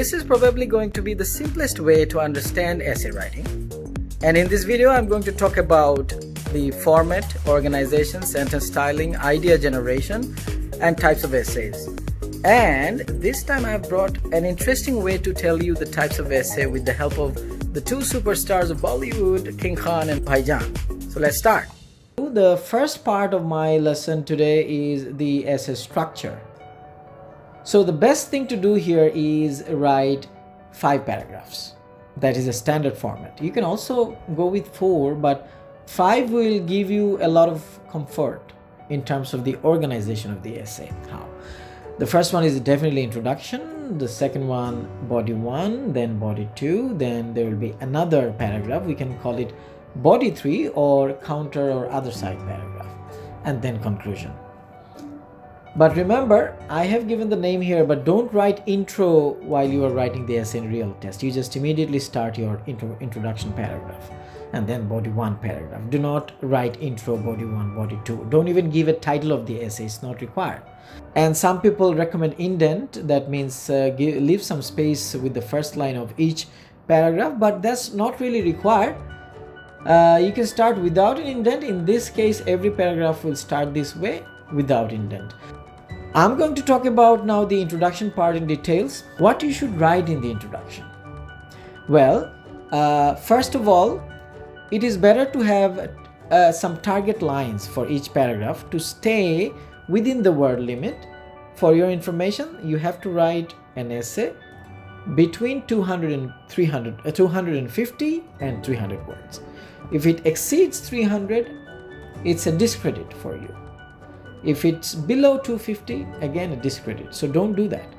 this is probably going to be the simplest way to understand essay writing. And in this video, I'm going to talk about the format, organization, sentence styling, idea generation, and types of essays. And this time I've brought an interesting way to tell you the types of essay with the help of the two superstars of Bollywood, King Khan and Bhaijaan. So let's start. The first part of my lesson today is the essay structure. So the best thing to do here is write 5 paragraphs. That is a standard format. You can also go with 4, but 5 will give you a lot of comfort in terms of the organization of the essay. How? The first one is definitely introduction, the second one body 1, then body 2, then there will be another paragraph, we can call it body 3 or counter or other side paragraph, and then conclusion. But remember, I have given the name here, but don't write intro while you are writing the essay in real test. You just immediately start your introduction paragraph and then body 1 paragraph. Do not write intro, body 1, body 2. Don't even give a title of the essay, it's not required. And some people recommend indent, that means leave some space with the first line of each paragraph, but that's not really required. You can start without an indent. In this case, every paragraph will start this way without indent. I'm going to talk about now the introduction part in details. What you should write in the introduction? Well, first of all, it is better to have some target lines for each paragraph to stay within the word limit. For your information, you have to write an essay between 250 and 300 words. If it exceeds 300, it's a discredit for you. If it's below 250, again a discredit. So don't do that.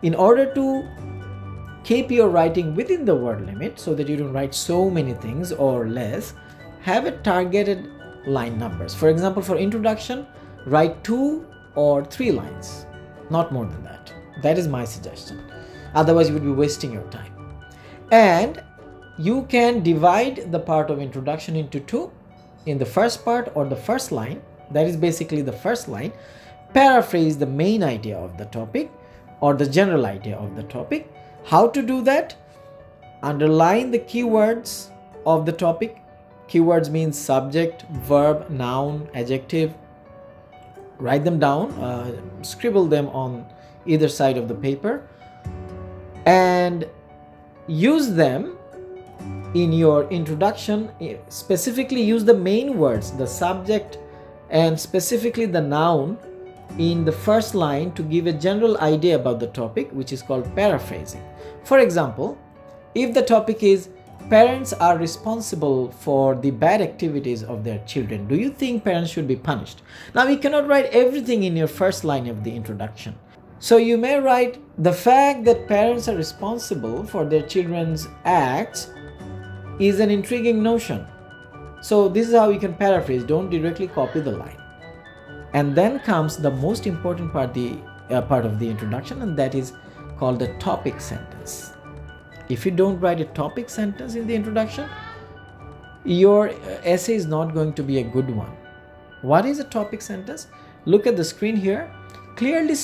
In order to keep your writing within the word limit so that you don't write so many things or less, have a targeted line numbers. For example, for introduction, write 2 or 3 lines, not more than that. That is my suggestion. Otherwise, you would be wasting your time. And you can divide the part of introduction into 2. In the first part or the first line, that is basically the first line, paraphrase the main idea of the topic or the general idea of the topic. How to do that? Underline the keywords of the topic. Keywords means subject, verb, noun, adjective. Write them down, scribble them on either side of the paper, and use them in your introduction. Specifically use the main words, the subject and specifically the noun in the first line to give a general idea about the topic, which is called paraphrasing. For example, if the topic is parents are responsible for the bad activities of their children, do you think parents should be punished? Now, you cannot write everything in your first line of the introduction. So you may write the fact that parents are responsible for their children's acts is an intriguing notion. So this is how you can paraphrase. Don't directly copy the line. And then comes the most important part of the introduction, and that is called the topic sentence. If you don't write a topic sentence in the introduction, your essay is not going to be a good one. What is a topic sentence? Look at the screen here. Clearly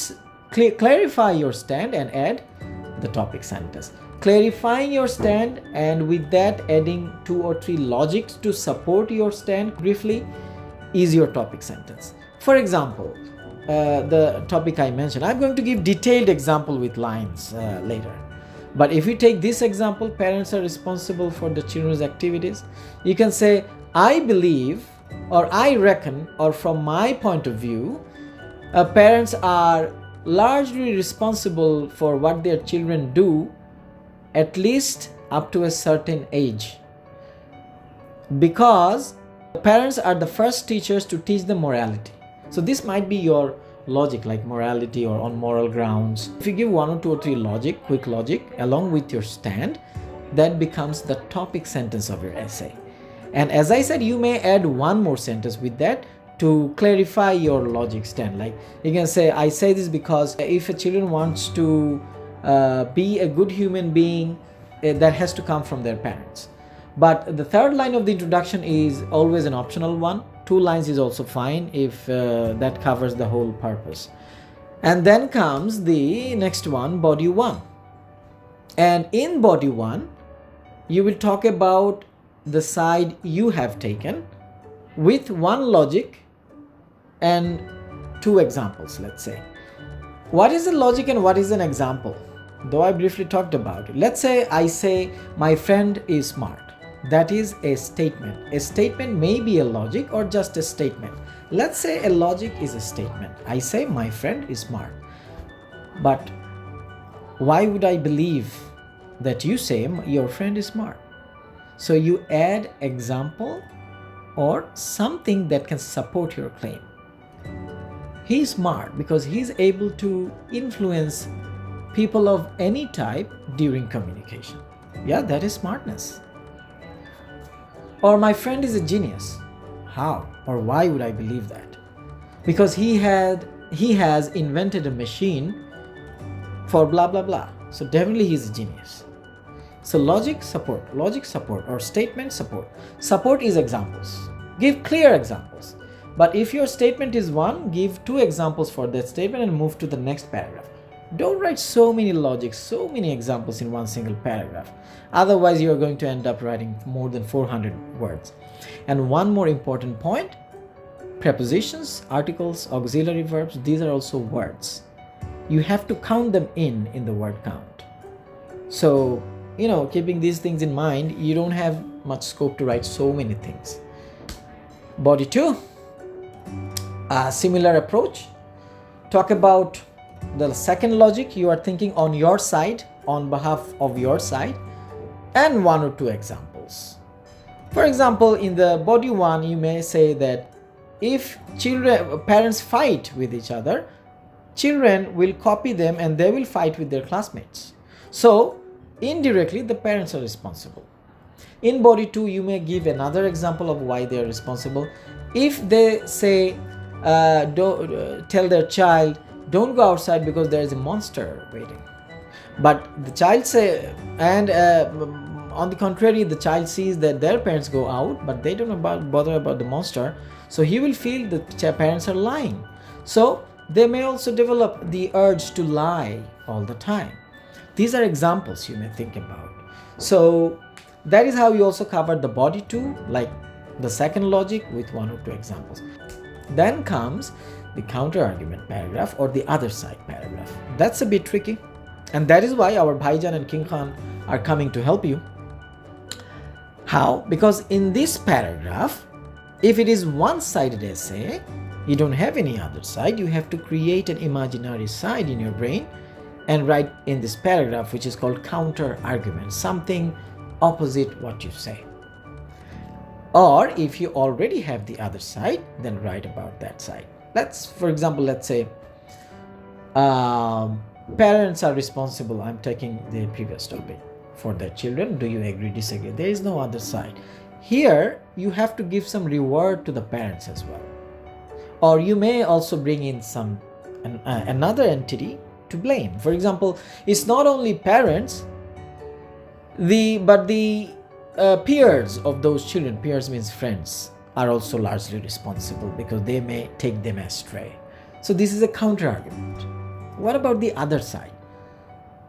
clarify your stand and add the topic sentence. Clarifying your stand and with that adding 2 or 3 logics to support your stand briefly is your topic sentence. For example, the topic I mentioned, I'm going to give detailed example with lines later. But if you take this example, parents are responsible for the children's activities, you can say, I believe, or I reckon, or from my point of view, parents are largely responsible for what their children do, at least up to a certain age. Because parents are the first teachers to teach them morality. So this might be your logic, like morality or on moral grounds. If you give 1 or 2 or 3 quick logic along with your stand, that becomes the topic sentence of your essay. And as I said, you may add 1 more sentence with that to clarify your logic stand. Like you can say, I say this because if a children wants to be a good human being, that has to come from their parents. But the third line of the introduction is always an optional one. 2 lines is also fine if that covers the whole purpose. And then comes the next one, body 1. And in body 1, you will talk about the side you have taken with one logic and 2 examples, let's say. What is a logic and what is an example? Though I briefly talked about it. Let's say I say my friend is smart. That is a statement. A statement may be a logic or just a statement. Let's say a logic is a statement. I say my friend is smart. But why would I believe that you say your friend is smart? So you add example or something that can support your claim. He is smart because he is able to influence people of any type during communication. Yeah, that is smartness. Or my friend is a genius. How or why would I believe that? Because he has invented a machine for blah blah blah. So definitely he is a genius. So logic support or statement support. Support is examples. Give clear examples. But if your statement is one, give 2 examples for that statement and move to the next paragraph. Don't write so many logics, so many examples in one single paragraph. Otherwise, you are going to end up writing more than 400 words. And one more important point, prepositions, articles, auxiliary verbs, these are also words. You have to count them in the word count. So, keeping these things in mind, you don't have much scope to write so many things. Body 2, a similar approach. Talk about the second logic you are thinking on your side, on behalf of your side, and 1 or 2 examples. For example, in the body 1, you may say that if parents fight with each other, children will copy them and they will fight with their classmates. So, indirectly, the parents are responsible. In body 2, you may give another example of why they are responsible. If they say, tell their child, don't go outside because there is a monster waiting. But the child say, and on the contrary, the child sees that their parents go out, but they don't bother about the monster. So he will feel that parents are lying. So they may also develop the urge to lie all the time. These are examples you may think about. So that is how you also covered the body 2, like the second logic with 1 or 2 examples. Then comes the counter argument paragraph or the other side paragraph. That's a bit tricky, and that is why our Bhaijaan and King Khan are coming to help you. How? Because in this paragraph, if it is one-sided essay, you don't have any other side. You have to create an imaginary side in your brain and write in this paragraph, which is called counter argument, something opposite what you say. Or if you already have the other side, then write about that side. For example, let's say parents are responsible. I'm taking the previous topic for their children. Do you agree, disagree? There is no other side. Here, you have to give some reward to the parents as well. Or you may also bring in another entity to blame. For example, it's not only parents, but the peers of those children, peers means friends, are also largely responsible because they may take them astray. So this is a counter argument. What about the other side?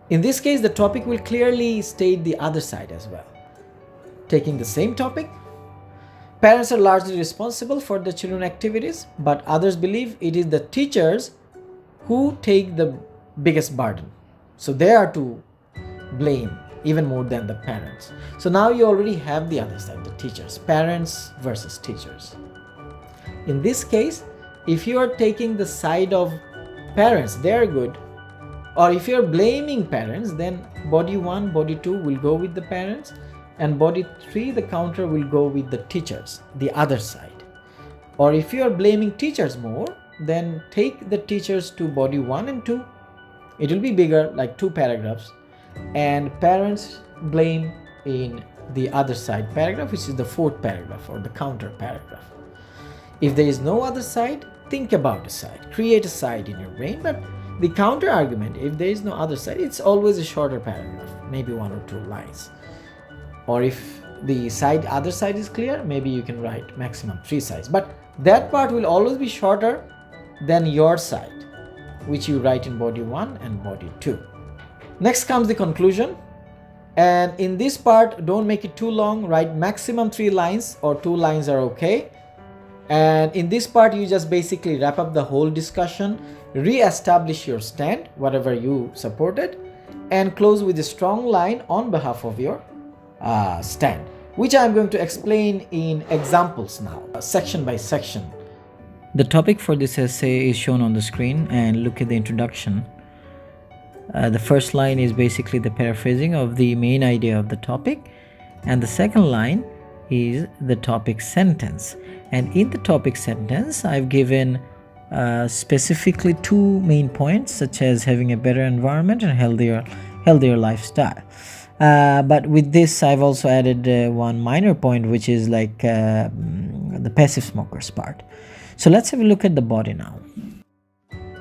In this case, the topic will clearly state the other side as well. Taking the same topic, parents are largely responsible for the children's activities, but others believe it is the teachers who take the biggest burden. So they are to blame even more than the parents. So now you already have the other side, the teachers, parents versus teachers. In this case, if you are taking the side of parents, they are good. Or if you are blaming parents, then body 1, body 2 will go with the parents, and body 3, the counter, will go with the teachers, the other side. Or if you are blaming teachers more, then take the teachers to body 1 and 2. It will be bigger, like 2 paragraphs. And parents blame in the other side paragraph, which is the 4th paragraph or the counter paragraph. If there is no other side, think about a side, create a side in your brain. But the counter argument, if there is no other side, it's always a shorter paragraph, maybe 1 or 2 lines. Or if the other side is clear, maybe you can write maximum 3 sides, but that part will always be shorter than your side, which you write in body 1 and body 2. Next comes the conclusion. And in this part, don't make it too long, write maximum 3 lines or 2 lines are okay. And in this part, you just basically wrap up the whole discussion, re-establish your stand, whatever you supported, and close with a strong line on behalf of your stand, which I'm going to explain in examples now, section by section. The topic for this essay is shown on the screen, and look at the introduction. The first line is basically the paraphrasing of the main idea of the topic, and the second line is the topic sentence. And in the topic sentence, I've given specifically 2 main points, such as having a better environment and healthier lifestyle. But with this, I've also added one minor point, which is like the passive smokers part. So let's have a look at the body now.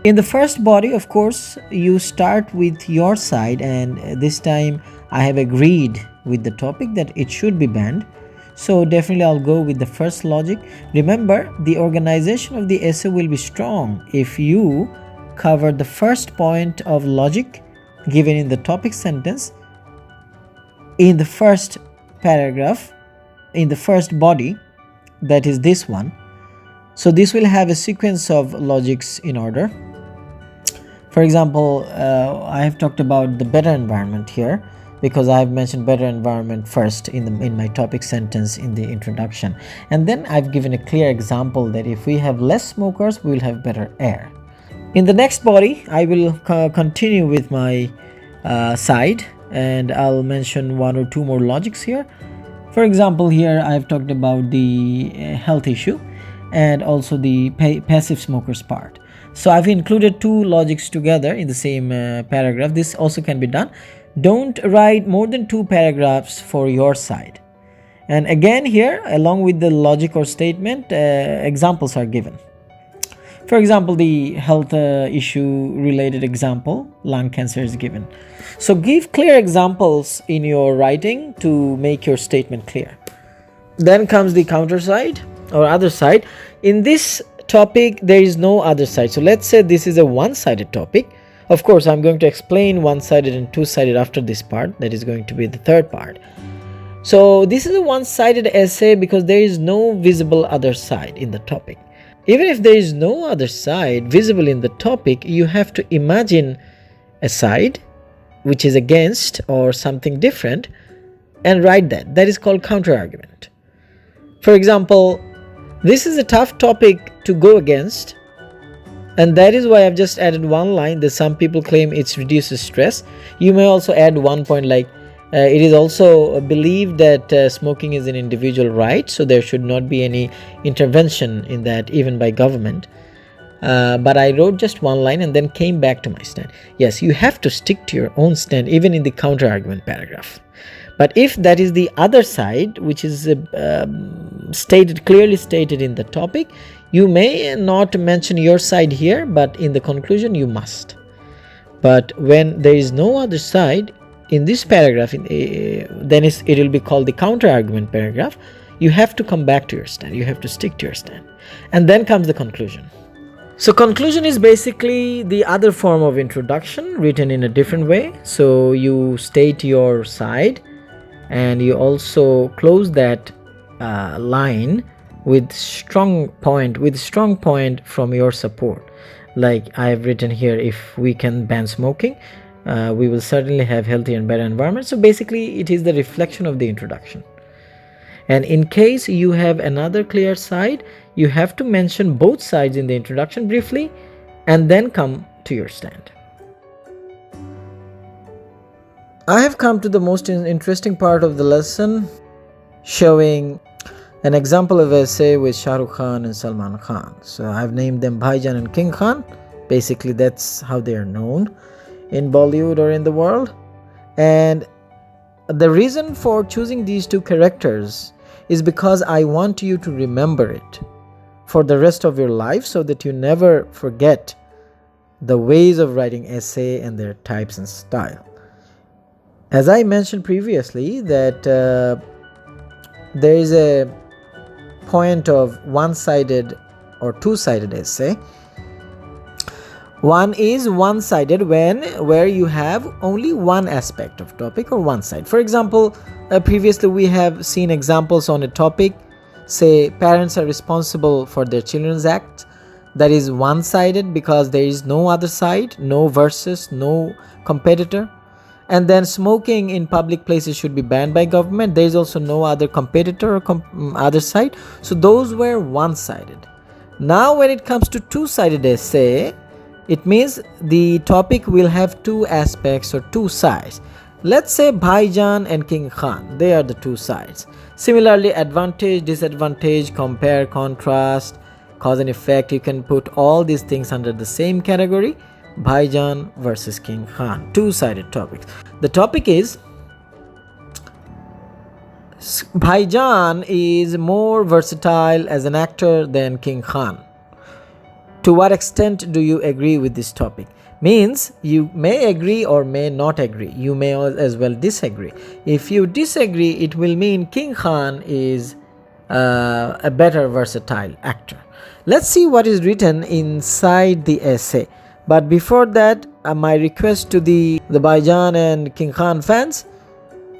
In the first body, of course, you start with your side, and this time I have agreed with the topic that it should be banned. So definitely I'll go with the first logic. Remember, the organization of the essay will be strong if you cover the first point of logic given in the topic sentence in the first paragraph, in the first body, that is this one. So this will have a sequence of logics in order. For example, I have talked about the better environment here, because I have mentioned better environment first in my topic sentence in the introduction, and then I've given a clear example that if we have less smokers, we will have better air. In the next body, I will continue with my side, and I'll mention 1 or 2 more logics here. For example, here I've talked about the health issue and also the passive smokers part. So I've included 2 logics together in the same paragraph. This also can be done. Don't write more than 2 paragraphs for your side. And again here, along with the logic or statement, examples are given. For example, the health issue related example, lung cancer, is given. So give clear examples in your writing to make your statement clear. Then comes the counter side or other side. In this topic, there is no other side. So let's say this is a one-sided topic. Of course, I'm going to explain one-sided and two-sided after this part. That is going to be the third part. So this is a one-sided essay because there is no visible other side in the topic. Even if there is no other side visible in the topic, you have to imagine a side which is against or something different and write that. That is called counter-argument. For example, this is a tough topic to go against, and that is why I've just added 1 line that some people claim it reduces stress. You may also add 1 point like it is also believed that smoking is an individual right, so there should not be any intervention in that even by government. But I wrote just 1 line and then came back to my stand. Yes, you have to stick to your own stand even in the counter argument paragraph. But if that is the other side, which is clearly stated in the topic, you may not mention your side here, but in the conclusion you must. But when there is no other side in this paragraph, then it will be called the counter argument paragraph. You have to come back to your stand. You have to stick to your stand. And then comes the conclusion. So conclusion is basically the other form of introduction written in a different way. So you state your side and you also close that line with strong point from your support. Like I have written here, if we can ban smoking, we will certainly have healthier and better environment. So basically it is the reflection of the introduction. And in case you have another clear side, you have to mention both sides in the introduction briefly and then come to your stand. I have come to the most interesting part of the lesson, showing an example of essay with Shahrukh Khan and Salman Khan. So I've named them Bhaijaan and King Khan. Basically that's how they are known in Bollywood or in the world. And the reason for choosing these 2 characters is because I want you to remember it for the rest of your life so that you never forget the ways of writing essay and their types and style. As I mentioned previously that there is a point of one-sided or two-sided essay. One is one-sided where you have only one aspect of topic or one side. For example, previously we have seen examples on a topic, say parents are responsible for their children's acts. That is one-sided because there is no other side, no versus, no competitor. And then smoking in public places should be banned by government. There is also no other competitor or other side. So those were one-sided. Now when it comes to two-sided essay, it means the topic will have two aspects or two sides. Let's say Bhaijaan and King Khan, they are the two sides. Similarly, advantage, disadvantage, compare, contrast, cause and effect, you can put all these things under the same category. Bhaijaan versus King Khan, two-sided topics. The topic is Bhaijaan is more versatile as an actor than King Khan. To what extent do you agree with this topic? Means you may agree or may not agree. You may as well disagree. If you disagree, it will mean King Khan is a better versatile actor. Let's see what is written inside the essay. But before that, my request to the Bhaijaan and King Khan fans,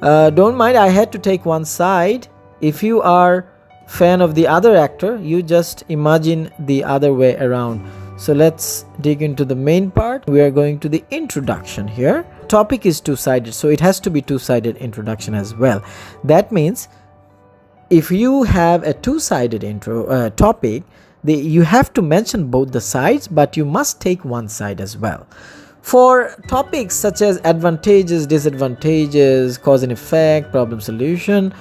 don't mind, I had to take one side. If you are fan of the other actor, you just imagine the other way around. So let's dig into the main part. We are going to the introduction here. Topic is two-sided, so it has to be two-sided introduction as well. That means if you have a two-sided topic, you have to mention both the sides, but you must take one side as well. For topics such as advantages, disadvantages, cause and effect, problem solution,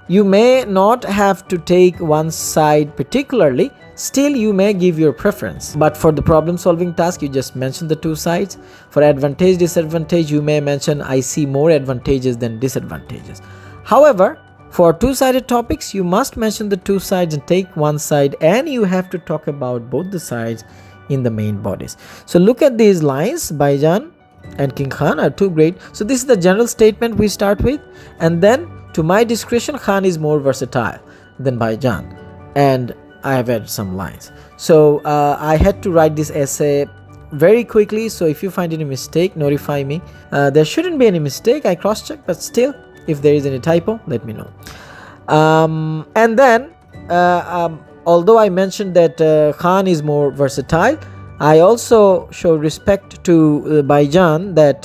you may not have to take one side particularly. Still, you may give your preference. But for the problem solving task, you just mention the two sides. For advantage, disadvantage, you may mention I see more advantages than disadvantages. However, for two-sided topics, you must mention the two sides and take one side, and you have to talk about both the sides in the main bodies. So look at these lines. Bhaijaan and King Khan are two great. So this is the general statement we start with, and then to my discretion, Khan is more versatile than Bhaijaan, and I have added some lines. So I had to write this essay very quickly, so if you find any mistake, notify me. There shouldn't be any mistake, I cross-checked, but still, if there is any typo, let me know. And then, although I mentioned that Khan is more versatile, I also show respect to Bhaijaan, that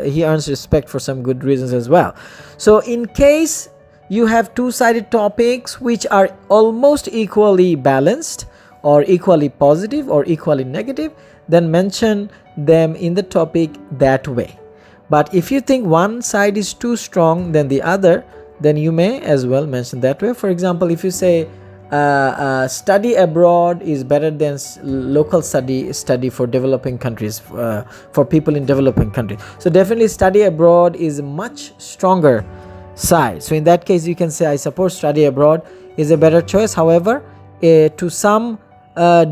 he earns respect for some good reasons as well. So in case you have two-sided topics which are almost equally balanced or equally positive or equally negative, then mention them in the topic that way. But if you think one side is too strong than the other, then you may as well mention that way. For example, if you say study abroad is better than local study for developing countries, for people in developing countries, so definitely study abroad is a much stronger side. So in that case, you can say I suppose study abroad is a better choice. However, to some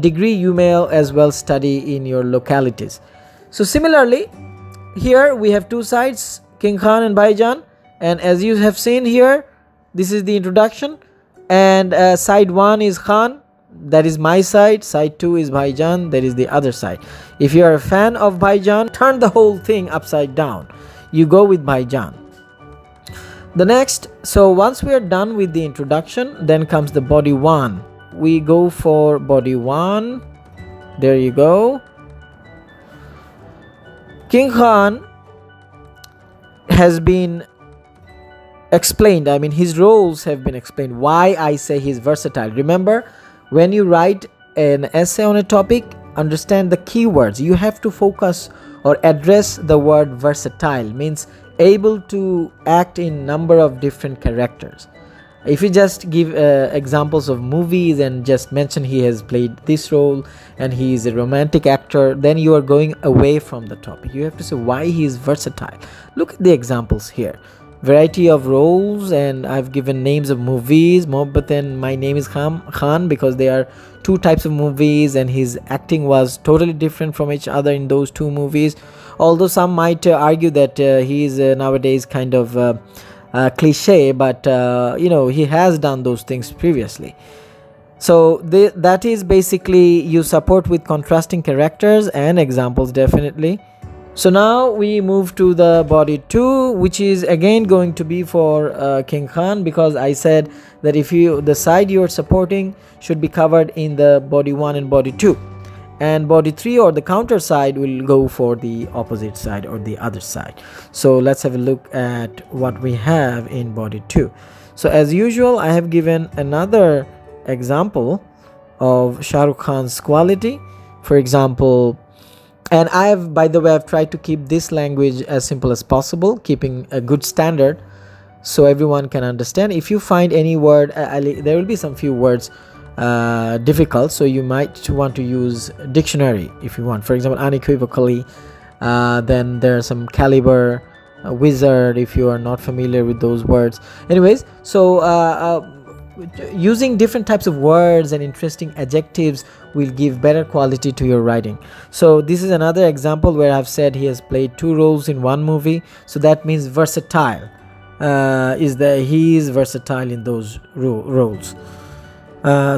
degree, you may as well study in your localities. So similarly, here we have two sides, King Khan and Bhaijaan, and as you have seen here, this is the introduction, and side 1 is Khan, that is my side. Side 2 is Bhaijaan, that is the other side. If you are a fan of Bhaijaan, turn the whole thing upside down. You go with Bhaijaan. The next, so once we are done with the introduction, then comes the body 1. We go for body 1. There you go. King Khan has been explained, I mean his roles have been explained, why I say he's versatile. Remember, when you write an essay on a topic, understand the keywords. You have to focus or address the word versatile, means able to act in number of different characters. If you just give examples of movies and just mention he has played this role and he is a romantic actor, then you are going away from the topic. You have to say why he is versatile. Look at the examples here. Variety of roles, and I've given names of movies. But then my name is Khan because there are two types of movies and his acting was totally different from each other in those two movies. Although some might argue that he is nowadays kind of cliche, but he has done those things previously. So that is basically you support with contrasting characters and examples definitely. So now we move to the body 2, which is again going to be for King Khan, because I said that if the side you are supporting should be covered in the body 1 and body 2, and body 3 or the counter side will go for the opposite side or the other side. So let's have a look at what we have in body 2. So as usual, I have given another example of Shahrukh Khan's quality. For example, and by the way, I've tried to keep this language as simple as possible, keeping a good standard so everyone can understand. If you find any word, there will be some few words difficult, so you might want to use dictionary if you want. For example, unequivocally, then there's some caliber, wizard, if you are not familiar with those words. Anyways, so using different types of words and interesting adjectives will give better quality to your writing. So this is another example where I've said he has played 2 roles in one movie, so that means versatile. He is versatile in those roles.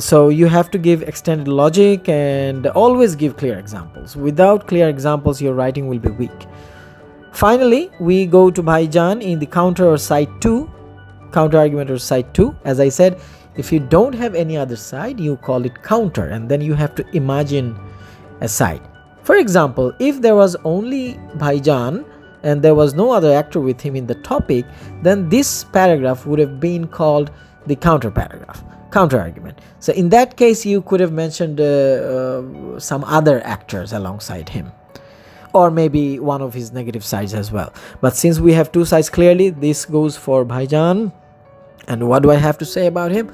So you have to give extended logic and always give clear examples. Without clear examples, your writing will be weak. Finally, we go to Bhaijaan in the counter or side 2, counter argument or side 2. As I said, if you don't have any other side, you call it counter, and then you have to imagine a side. For example, if there was only Bhaijaan and there was no other actor with him in the topic, then this paragraph would have been called the counter paragraph, counter argument. So in that case, you could have mentioned some other actors alongside him, or maybe one of his negative sides as well. But since we have 2 sides clearly, this goes for Bhaijaan. And what do I have to say about him?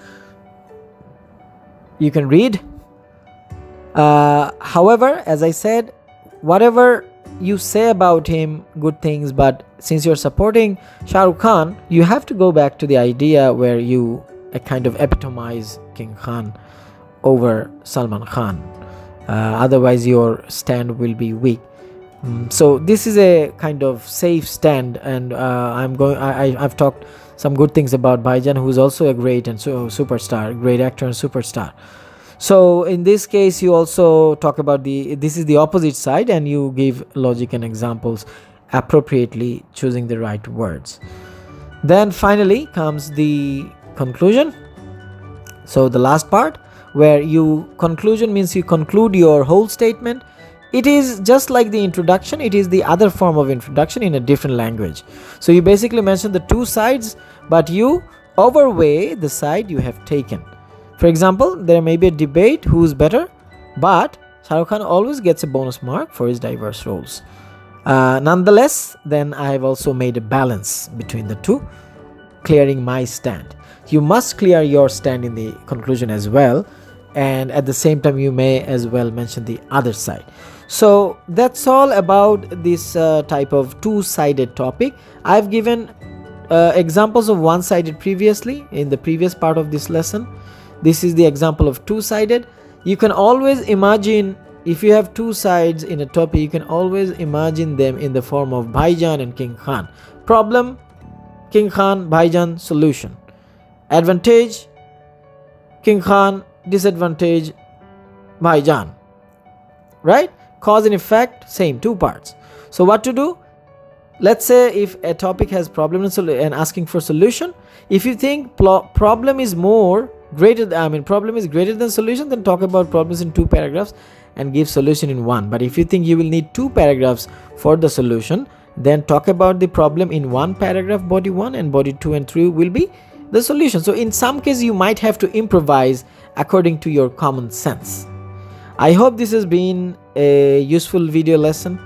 You can read. However, as I said, whatever you say about him, good things, but since you're supporting Shahrukh Khan, you have to go back to the idea where you kind of epitomize King Khan over Salman Khan. Otherwise, your stand will be weak. So this is a kind of safe stand, and I've talked some good things about Bhaijaan, who is also a great and superstar, great actor and superstar. So in this case, you also talk about this is the opposite side, and you give logic and examples appropriately, choosing the right words. Then finally comes the conclusion. So the last part, where conclusion means you conclude your whole statement. It is just like the introduction, it is the other form of introduction in a different language. So you basically mention the 2 sides, but you overweigh the side you have taken. For example, there may be a debate who is better, but Shahrukh Khan always gets a bonus mark for his diverse roles. Nonetheless, then I have also made a balance between the 2, clearing my stand. You must clear your stand in the conclusion as well, and at the same time you may as well mention the other side. So that's all about this type of 2-sided topic. I've given examples of 1-sided previously in the previous part of this lesson. This is the example of 2-sided. You can always imagine, if you have 2 sides in a topic, you can always imagine them in the form of Bhaijaan and King Khan. Problem, King Khan, Bhaijaan, solution. Advantage, King Khan, disadvantage, Bhaijaan. Right? Cause and effect, same, 2 parts. So what to do? Let's say if a topic has problem and asking for solution, if you think problem is greater than solution, then talk about problems in 2 paragraphs and give solution in 1. But if you think you will need 2 paragraphs for the solution, then talk about the problem in 1 paragraph, body 1, and body 2 and 3 will be the solution. So in some cases you might have to improvise according to your common sense. I hope this has been a useful video lesson.